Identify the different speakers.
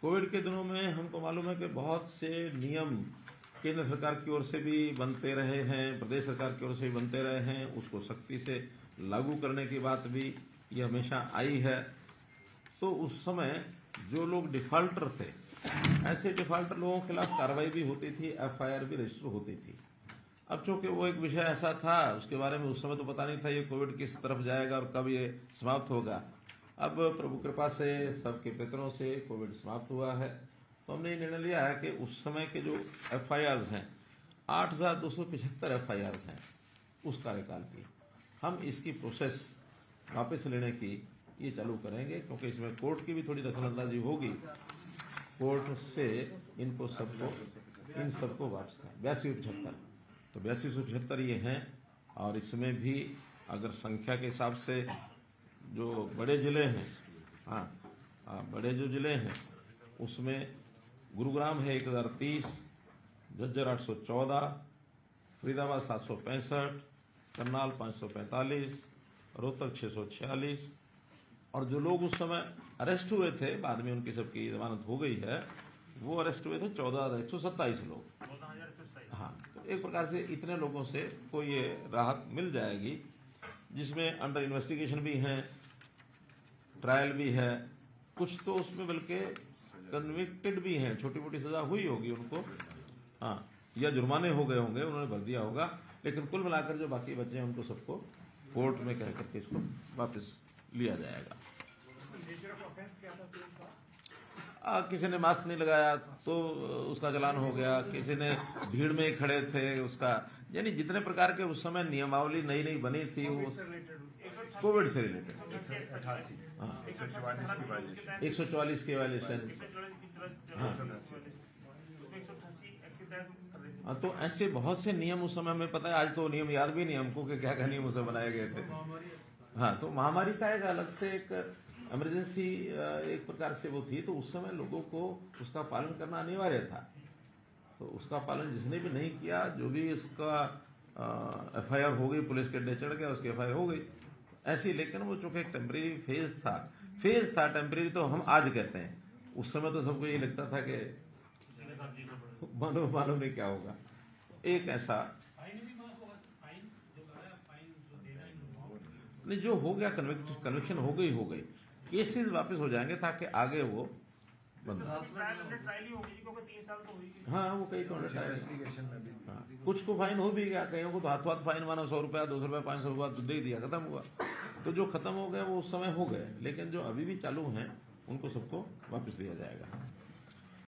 Speaker 1: Covid के दिनों में हमको मालूम है कि बहुत से नियम केंद्र सरकार की ओर से भी बनते रहे हैं, प्रदेश सरकार की ओर से भी बनते रहे हैं। उसको सख्ती से लागू करने की बात भी ये हमेशा आई है। तो उस समय जो लोग डिफॉल्टर थे, ऐसे डिफॉल्टर लोगों के खिलाफ कार्रवाई भी होती थी, एफआईआर भी रजिस्टर होती थी। अब चूंकि वो एक विषय ऐसा था, उसके बारे में उस समय तो पता नहीं था ये कोविड किस तरफ जाएगा और कब ये समाप्त होगा। अब प्रभु कृपा से सबके पितरों से कोविड समाप्त हुआ है, तो हमने ये निर्णय लिया है कि उस समय के जो एफआईआर्स हैं, 8,275 एफआईआर्स हैं उस कार्यकाल की, हम इसकी प्रोसेस वापस लेने की ये चालू करेंगे, क्योंकि इसमें कोर्ट की भी थोड़ी दखलंदाजी होगी। कोर्ट से इन सबको वापस करें। 8275 तो 8275 ये हैं। और इसमें भी अगर संख्या के हिसाब से जो बड़े जिले हैं, बड़े जो जिले हैं उसमें गुरुग्राम है 1030, झज्जर 814, फरीदाबाद 765, करनाल 545, रोहतक 646। और जो लोग उस समय अरेस्ट हुए थे, बाद में उनकी सबकी जमानत हो गई है, वो अरेस्ट हुए थे 14,127 लोग। हाँ, तो एक प्रकार से इतने लोगों से को ये राहत मिल जाएगी, जिसमें अंडर इन्वेस्टिगेशन भी हैं, ट्रायल भी है, कुछ तो उसमें बल्कि कन्विक्टेड भी हैं, छोटी मोटी सजा हुई होगी उनको, या जुर्माने हो गए होंगे, उन्होंने भर दिया होगा। लेकिन कुल मिलाकर जो बाकी बचे हैं उनको सबको कोर्ट में कह करके इसको वापस लिया जाएगा। किसी ने मास्क नहीं लगाया तो उसका चालान हो गया, किसी ने भीड़ में खड़े थे उसका, यानी जितने प्रकार के उस समय नियमावली नई नई बनी थी वो कोविड से रिलेटेड 144 के वायलेशन। तो ऐसे बहुत से नियम उस समय हमें पता है, आज तो नियम याद भी नहीं हमको कि क्या क्या नियम उसे बनाए गए थे। तो महामारी का एक अलग से एक इमरजेंसी एक प्रकार से वो थी, तो उस समय लोगों को उसका पालन करना अनिवार्य था। तो उसका पालन जिसने भी नहीं किया, जो भी उसका एफआईआर हो गई, पुलिस के अड्डे चढ़ गया, उसकी एफआईआर हो गई ऐसी। लेकिन वो चूंकि एक टेम्परेरी फेज था टेम्परेरी तो हम आज कहते हैं, उस समय तो सबको ये लगता था कि मालूम नहीं क्या होगा। एक ऐसा नहीं, जो हो गया कन्विक्शन हो गई, केसेस वापस हो जाएंगे ताकि आगे वो बंद। वो कई तो कुछ को फाइन हो भी गया, कईयों को तो हाथ फाइन माना, 100 रुपया 200 रुपया 500 रुपया तो दे दिया, खत्म हुआ। तो जो खत्म हो गए वो उस समय हो गए, लेकिन जो अभी भी चालू हैं उनको सबको वापस दिया जाएगा।